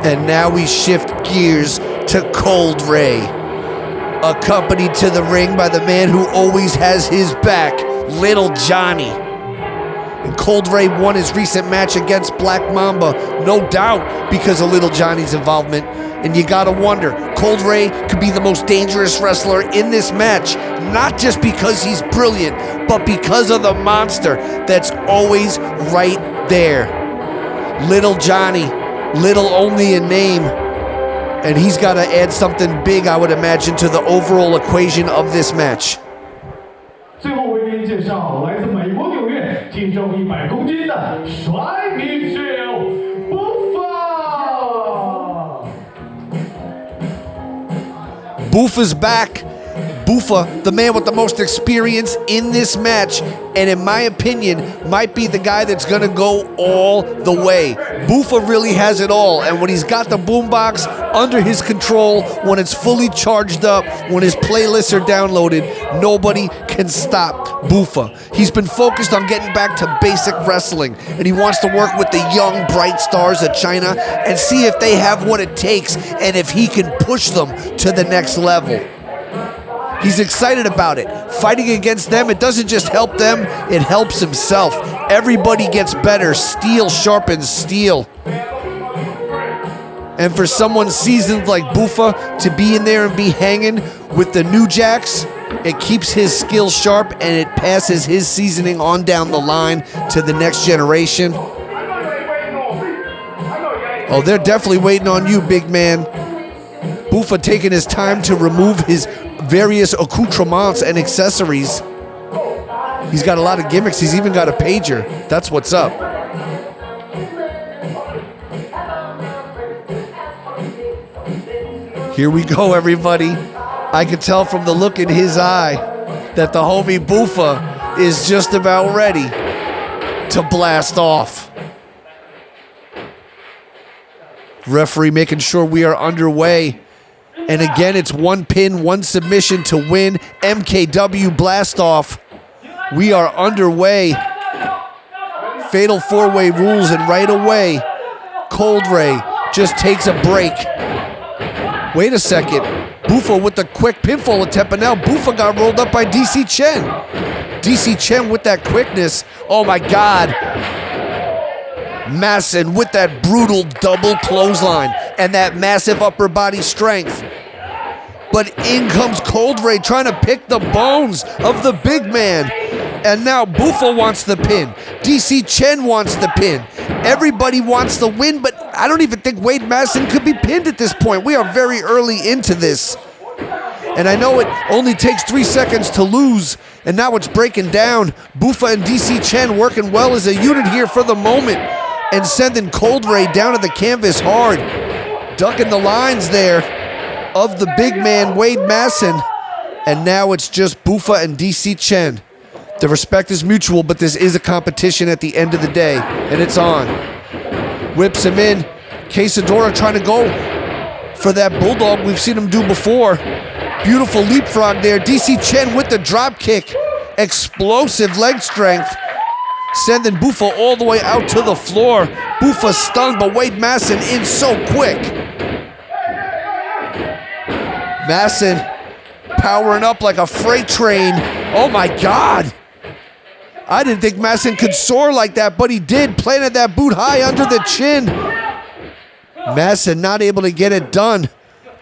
And now we shift gears to Cold Ray, accompanied to the ring by the man who always has his back, Little Johnny. And Cold Ray won his recent match against Black Mamba, no doubt because of Little Johnny's involvement. And you gotta wonder, Cold Ray could be the most dangerous wrestler in this match, not just because he's brilliant, but because of the monster that's always right there. Little Johnny, little only in name. And he's gotta add something big, I would imagine, to the overall equation of this match. 最后为您介绍来自美国纽约，体重100公斤的甩米秀Buffa。 Buffa's back, Buffa, the man with the most experience in this match, and in my opinion, might be the guy that's gonna go all the way. Buffa really has it all, and when he's got the boombox under his control, when it's fully charged up, when his playlists are downloaded, nobody can stop Buffa. He's been focused on getting back to basic wrestling, and he wants to work with the young, bright stars of China and see if they have what it takes and if he can push them to the next level. He's excited about it. Fighting against them, it doesn't just help them, it helps himself. Everybody gets better. Steel sharpens steel. And for someone seasoned like Buffa to be in there and be hanging with the New Jacks, it keeps his skill sharp and it passes his seasoning on down the line to the next generation. Oh, they're definitely waiting on you, big man. Buffa taking his time to remove his various accoutrements and accessories. He's got a lot of gimmicks. He's even got a pager. That's what's up. Here we go, everybody. I could tell from the look in his eye that the homie Buffa is just about ready to blast off. Referee making sure we are underway. And again, it's one pin, one submission to win. MKW Blast-off. We are underway. Fatal four-way rules, and right away, Cold Ray just takes a break. Wait a second. Buffa with the quick pinfall attempt, but now Buffa got rolled up by DC Chen. DC Chen with that quickness. Oh my God. Masson with that brutal double clothesline and that massive upper body strength. But in comes Cold Ray trying to pick the bones of the big man. And now Buffa wants the pin. DC Chen wants the pin. Everybody wants the win, but I don't even think Wade Masson could be pinned at this point. We are very early into this. And I know it only takes 3 seconds to lose, and now it's breaking down. Buffa and DC Chen working well as a unit here for the moment, and sending Cold Ray down to the canvas hard. Ducking the lines there of the big man, Wade Masson. And now it's just Buffa and DC Chen. The respect is mutual, but this is a competition at the end of the day, and it's on. Whips him in. Quesadora trying to go for that bulldog we've seen him do before. Beautiful leapfrog there. DC Chen with the drop kick. Explosive leg strength. Sending Buffa all the way out to the floor. Buffa stunned, but Wade Masson in so quick. Masson powering up like a freight train. Oh my God. I didn't think Masson could soar like that, but he did. Planted that boot high under the chin. Masson not able to get it done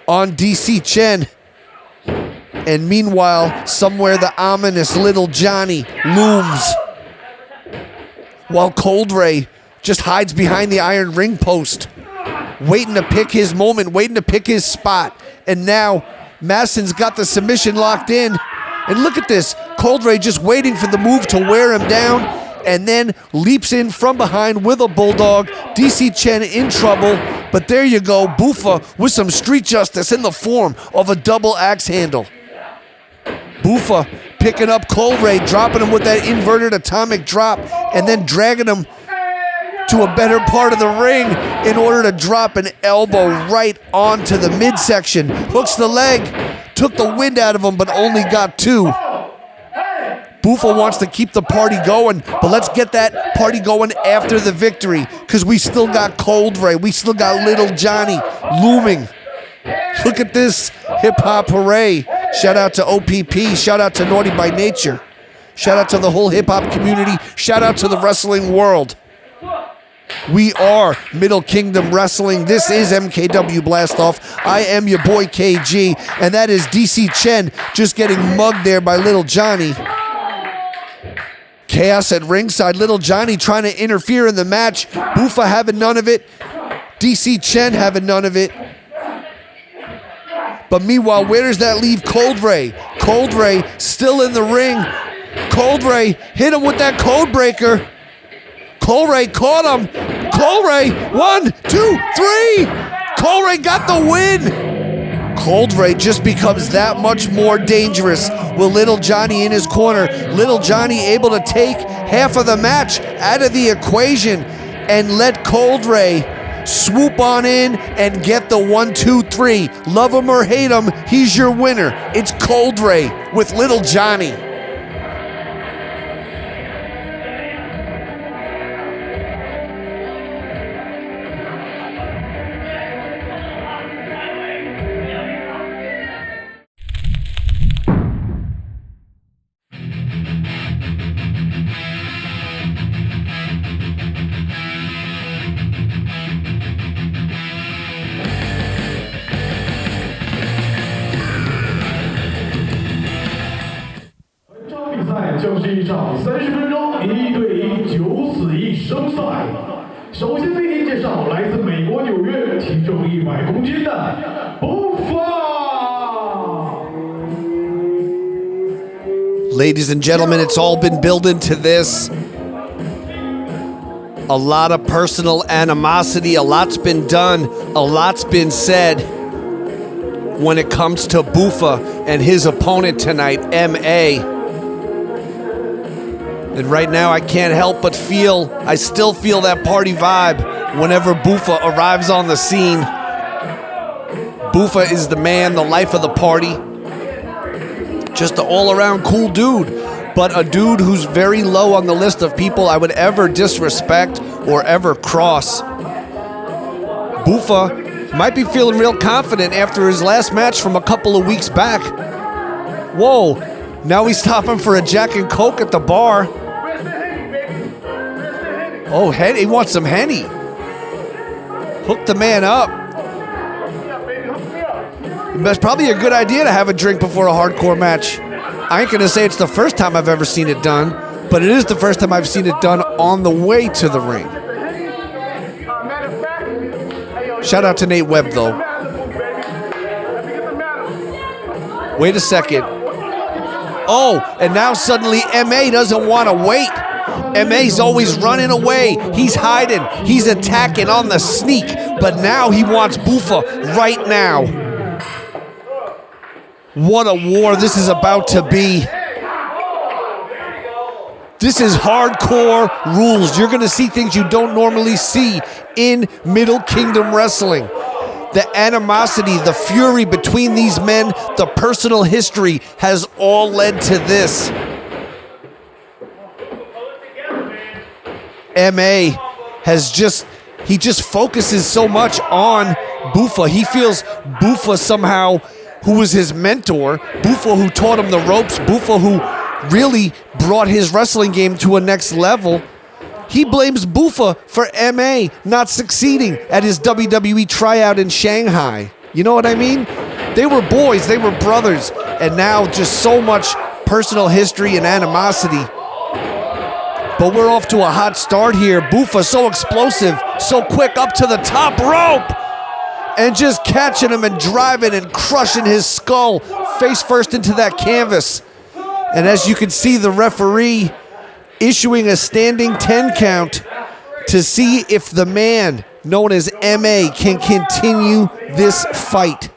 on DC Chen. And meanwhile, somewhere the ominous little Johnny looms. While Cold Ray just hides behind the iron ring post, waiting to pick his moment, waiting to pick his spot. And now Masson's got the submission locked in. And look at this, Cold Ray just waiting for the move to wear him down, and then leaps in from behind with a bulldog. DC Chen in trouble, but there you go, Buffa with some street justice in the form of a double axe handle. Buffa picking up Cold Ray, dropping him with that inverted atomic drop, and then dragging him to a better part of the ring in order to drop an elbow right onto the midsection. Hooks the leg. Took the wind out of him, but only got 2. Buffa wants to keep the party going, but let's get that party going after the victory, because we still got Cold Ray. We still got Little Johnny looming. Look at this hip-hop hooray. Shout out to OPP. Shout out to Naughty by Nature. Shout out to the whole hip-hop community. Shout out to the wrestling world. We are Middle Kingdom Wrestling. This is MKW Blast-off. I am your boy KG, and that is DC Chen just getting mugged there by Little Johnny. Chaos at ringside. Little Johnny trying to interfere in the match. Buffa having none of it. DC Chen having none of it. But meanwhile, where does that leave Cold Ray? Cold Ray still in the ring. Cold Ray hit him with that code breaker. Cold Ray caught him. Cold Ray, 1, 2, 3. Cold Ray got the win. Cold Ray just becomes that much more dangerous with Little Johnny in his corner. Little Johnny able to take half of the match out of the equation and let Cold Ray swoop on in and get the 1, 2, 3. Love him or hate him, he's your winner. It's Cold Ray with Little Johnny.就是一场30分钟1对1九死一生赛。首先为您介绍来自美国纽约，体重100公斤的Buffa。 Ladies and gentlemen, it's all been building to this. A lot of personal animosity, a lot's been done, a lot's been said when it comes to Buffa and his opponent tonight, MA. And right now I can't help but I still feel that party vibe whenever Buffa arrives on the scene. Buffa is the man, the life of the party. Just an all-around cool dude, but a dude who's very low on the list of people I would ever disrespect or ever cross. Buffa might be feeling real confident after his last match from a couple of weeks back. Whoa, now he's stopping for a Jack and Coke at the bar. Oh, he wants some Henny. Hook the man up. That's probably a good idea to have a drink before a hardcore match. I ain't gonna say it's the first time I've ever seen it done, but it is the first time I've seen it done on the way to the ring. Shout out to Nate Webb, though. Wait a second. Oh, and now suddenly MA doesn't want to wait. MA's always running away. He's hiding. He's attacking on the sneak. But now he wants Buffa right now. What a war this is about to be. This is hardcore rules. You're going to see things you don't normally see in Middle Kingdom Wrestling. The animosity, the fury between these men, the personal history has all led to this. MA has just focuses so much on Buffa. He feels Buffa somehow, who was his mentor, Buffa who taught him the ropes, Buffa who really brought his wrestling game to a next level. He blames Buffa for MA not succeeding at his WWE tryout in Shanghai. You know what I mean? They were boys, they were brothers, and now just so much personal history and animosity. But we're off to a hot start here. Buffa so explosive, so quick up to the top rope. And just catching him and driving and crushing his skull face first into that canvas. And as you can see, the referee issuing a standing 10 count to see if the man known as MA can continue this fight.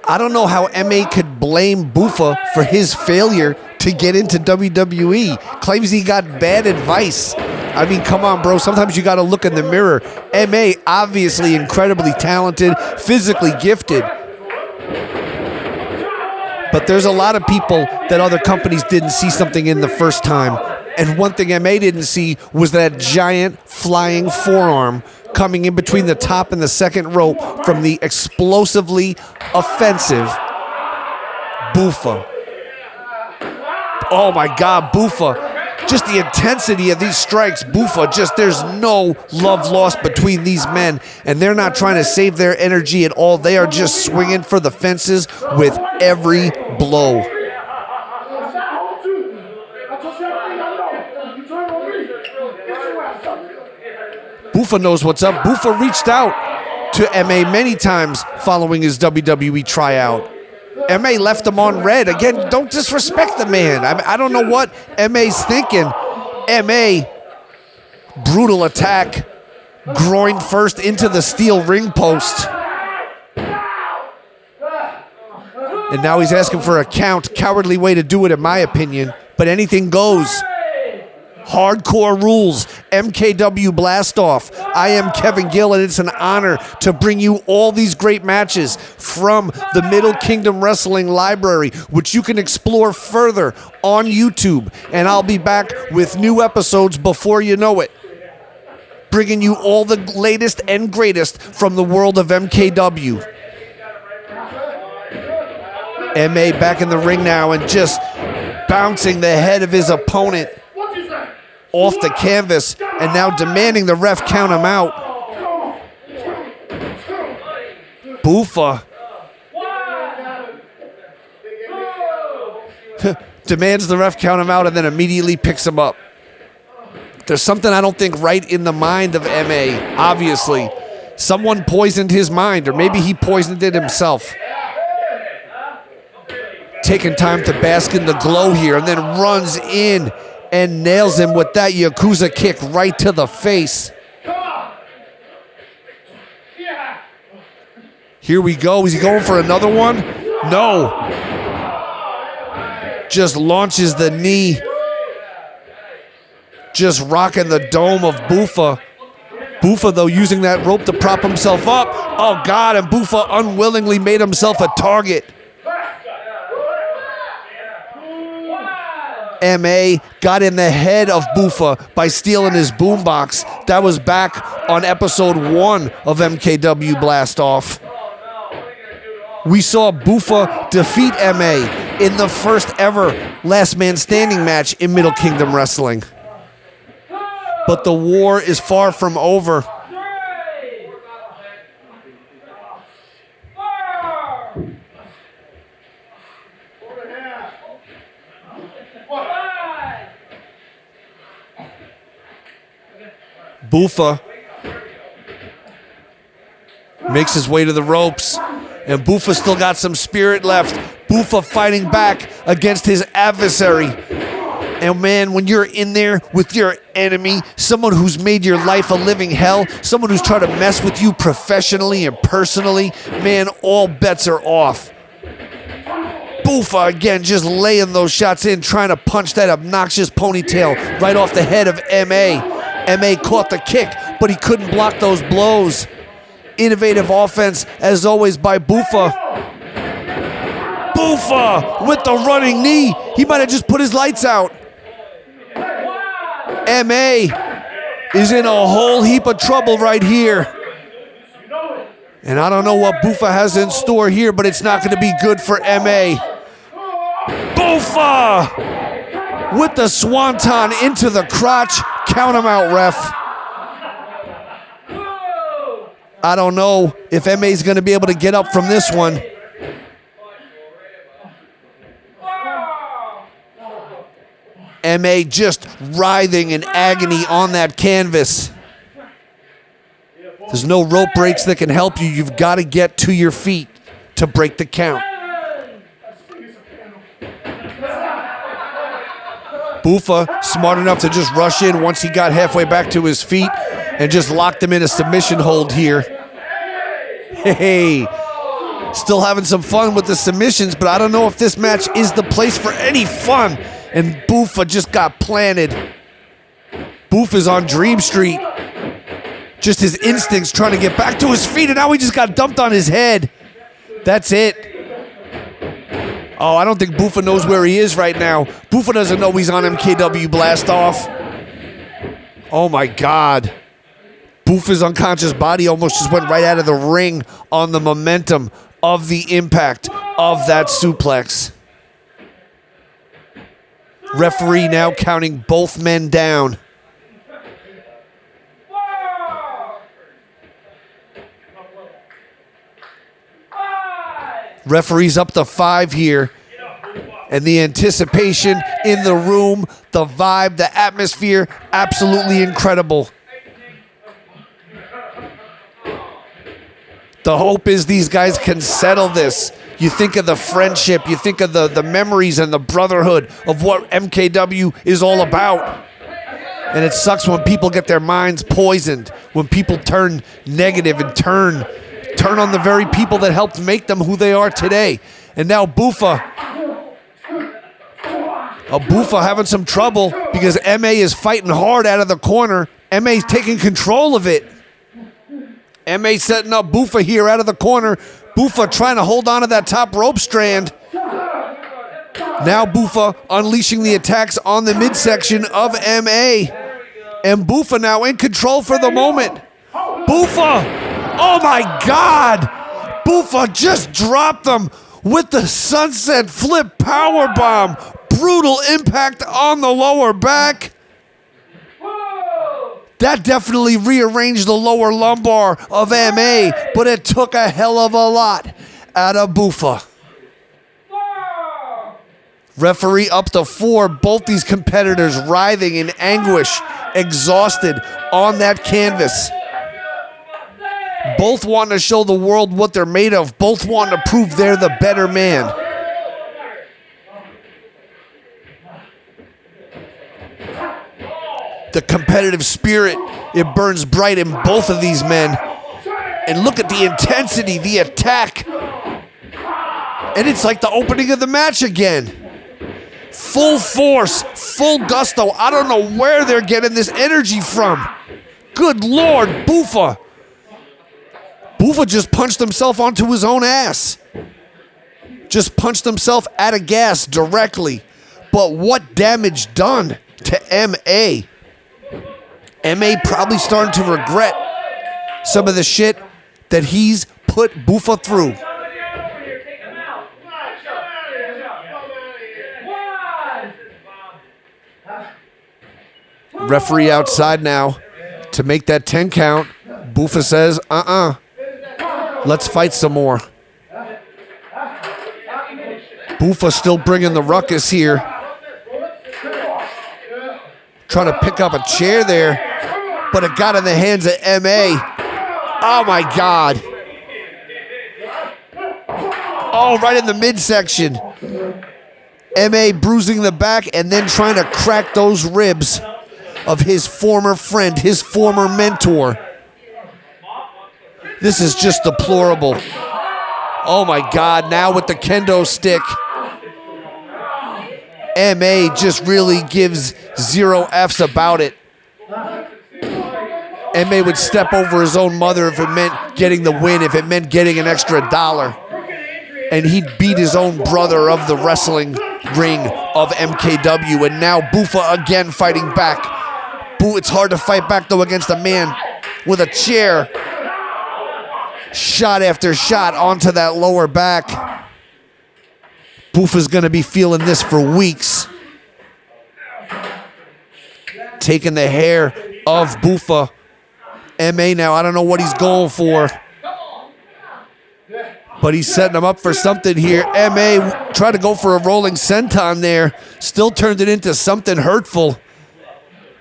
I don't know how MA could blame Buffa for his failure to get into WWE. Claims he got bad advice. I mean, come on, bro. Sometimes you got to look in the mirror. MA, obviously incredibly talented, physically gifted. But there's a lot of people that other companies didn't see something in the first time. And one thing MA didn't see was that giant flying forearm coming in between the top and the second rope from the explosively offensive Buffa. Oh my God, Buffa. Just the intensity of these strikes, Buffa, there's no love lost between these men, and they're not trying to save their energy at all. They are just swinging for the fences with every blow. Buffa knows what's up. Buffa reached out to MA many times following his WWE tryout. MA left him on red. Again, don't disrespect the man. I don't know what MA's thinking. MA, brutal attack groin first into the steel ring post. And now he's asking for a count. Cowardly way to do it, in my opinion. But anything goes. Hardcore rules. MKW Blast-off. I am Kevin Gill, and it's an honor to bring you all these great matches from the Middle Kingdom Wrestling Library, which you can explore further on YouTube. And I'll be back with new episodes before you know it, bringing you all the latest and greatest from the world of MKW. MA back in the ring now and just bouncing the head of his opponent off the canvas, and now demanding the ref count him out. Buffa demands the ref count him out and then immediately picks him up. There's something I don't think right in the mind of MA, obviously. Someone poisoned his mind, or maybe he poisoned it himself. Taking time to bask in the glow here, and then runs in and nails him with that Yakuza kick right to the face. Here we go. Is he going for another one? No. Just launches the knee. Just rocking the dome of Buffa. Buffa, though, using that rope to prop himself up. Oh, God, and Buffa unwillingly made himself a target. MA got in the head of Buffa by stealing his boombox. That was back on episode 1 of MKW Blast-off. We saw Buffa defeat MA in the first ever Last Man Standing match in Middle Kingdom Wrestling. But the war is far from over. Buffa makes his way to the ropes, and Buffa still got some spirit left. Buffa fighting back against his adversary. And man, when you're in there with your enemy, someone who's made your life a living hell, someone who's trying to mess with you professionally and personally, man, all bets are off. Buffa again just laying those shots in, trying to punch that obnoxious ponytail right off the head of MA. MA caught the kick, but he couldn't block those blows. Innovative offense, as always, by Buffa. Buffa with the running knee. He might have just put his lights out. MA is in a whole heap of trouble right here. And I don't know what Buffa has in store here, but it's not going to be good for MA. Buffa with the swanton into the crotch. Count him out, ref. I don't know if MA's going to be able to get up from this one. MA just writhing in agony on that canvas. There's no rope breaks that can help you. You've got to get to your feet to break the count. Buffa, smart enough to just rush in once he got halfway back to his feet and just locked him in a submission hold here. Hey, still having some fun with the submissions, but I don't know if this match is the place for any fun. And Buffa just got planted. Buffa's on Dream Street. Just his instincts trying to get back to his feet, and now he just got dumped on his head. That's it. Oh, I don't think Buffa knows where he is right now. Buffa doesn't know he's on MKW Blast-off. Oh my God. Buffa's unconscious body almost just went right out of the ring on the momentum of the impact of that suplex. Referee now counting both men down. Referee's up to 5 here. And the anticipation in the room, the vibe, the atmosphere, absolutely incredible. The hope is these guys can settle this. You think of the friendship, you think of the memories and the brotherhood of what MKW is all about. And it sucks when people get their minds poisoned when people turn negative and turn on the very people that helped make them who they are today. And now Buffa having some trouble because MA is fighting hard out of the corner. MA's taking control of it. MA setting up Buffa here out of the corner. Buffa trying to hold on to that top rope strand. Now Buffa unleashing the attacks on the midsection of MA. And Buffa now in control for the moment. Buffa! Oh my God! Buffa just dropped them with the sunset flip powerbomb. Brutal impact on the lower back. That definitely rearranged the lower lumbar of MA, but it took a hell of a lot out of Buffa. Referee up to 4. Both these competitors writhing in anguish, exhausted on that canvas. Both want to show the world what they're made of. Both want to prove they're the better man. The competitive spirit, it burns bright in both of these men. And look at the intensity, the attack. And it's like the opening of the match again. Full force, full gusto. I don't know where they're getting this energy from. Good Lord, Buffa. Buffa just punched himself onto his own ass. Just punched himself out of gas directly. But what damage done to MA? MA probably starting to regret some of the shit that he's put Buffa through. Referee outside now to make that 10 count. Buffa says, let's fight some more. Buffa still bringing the ruckus here. Trying to pick up a chair there, but it got in the hands of MA. Oh my God. Oh, right in the midsection. MA bruising the back and then trying to crack those ribs of his former friend, his former mentor. This is just deplorable. Oh my God, now with the kendo stick. MA just really gives 0 F's about it. MA would step over his own mother if it meant getting the win, if it meant getting an extra $1. And he'd beat his own brother of the wrestling ring of MKW. And now Buffa again fighting back. It's hard to fight back though against a man with a chair. Shot after shot onto that lower back. Buffa's gonna be feeling this for weeks. Taking the hair of Buffa. MA now, I don't know what he's going for. But he's setting him up for something here. MA tried to go for a rolling senton there. Still turned it into something hurtful.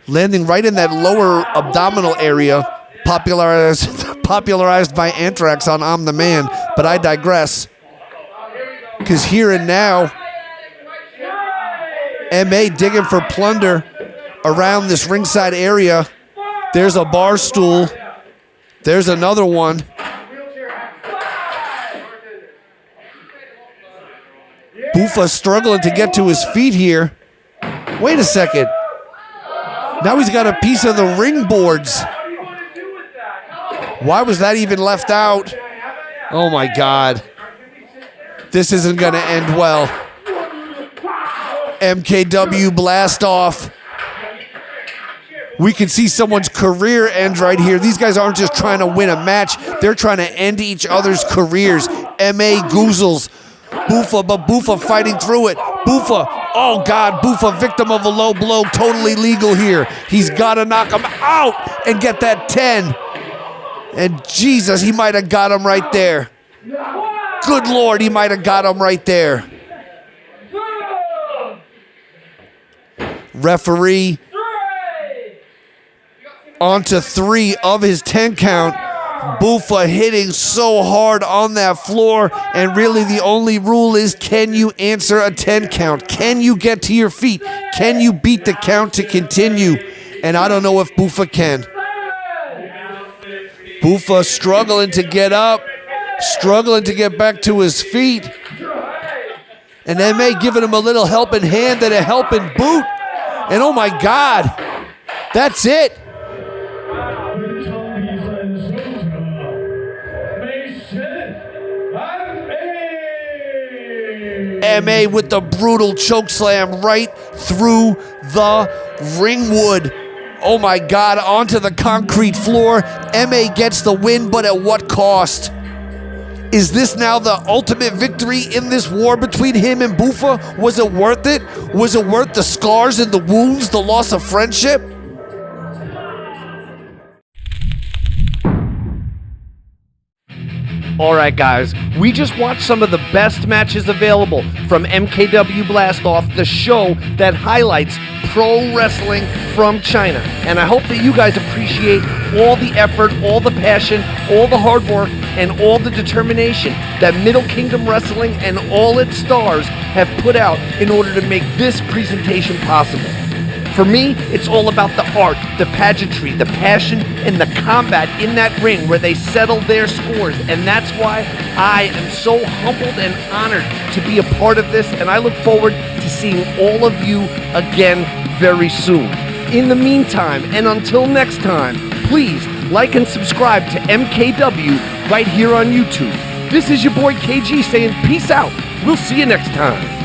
Landing right in that lower abdominal area. Popularized by Anthrax on I'm the Man. But I digress. Because here and now, MA digging for plunder around this ringside area. There's a bar stool. There's another one. Buffa struggling to get to his feet here. Wait a second. Now he's got a piece of the ring boards. Why was that even left out? Oh my God. This isn't going to end well. MKW Blast-off. We can see someone's career end right here. These guys aren't just trying to win a match. They're trying to end each other's careers. MA goozles Buffa, but Buffa fighting through it. Buffa, oh God, Buffa victim of a low blow. Totally legal here. He's got to knock him out and get that 10. And Jesus, he might have got him right there. Good Lord, he might have got him right there. Referee on to 3 of his 10 count. Buffa hitting so hard on that floor, and really the only rule is, can you answer a 10 count? Can you get to your feet? Can you beat the count to continue? And I don't know if Buffa can. Bufa struggling to get up, struggling to get back to his feet. And MA giving him a little helping hand and a helping boot. And oh my God, that's it. MA with the brutal choke slam right through the ringwood. Oh my God, onto the concrete floor. MA gets the win, but at what cost? Is this now the ultimate victory in this war between him and Bufa? Was it worth it? Was it worth the scars and the wounds, the loss of friendship? Alright guys, we just watched some of the best matches available from MKW Blast-off, the show that highlights pro wrestling from China. And I hope that you guys appreciate all the effort, all the passion, all the hard work, and all the determination that Middle Kingdom Wrestling and all its stars have put out in order to make this presentation possible. For me, it's all about the art, the pageantry, the passion, and the combat in that ring where they settle their scores. And that's why I am so humbled and honored to be a part of this, and I look forward to seeing all of you again very soon. In the meantime, and until next time, please like and subscribe to MKW right here on YouTube. This is your boy KG saying peace out. We'll see you next time.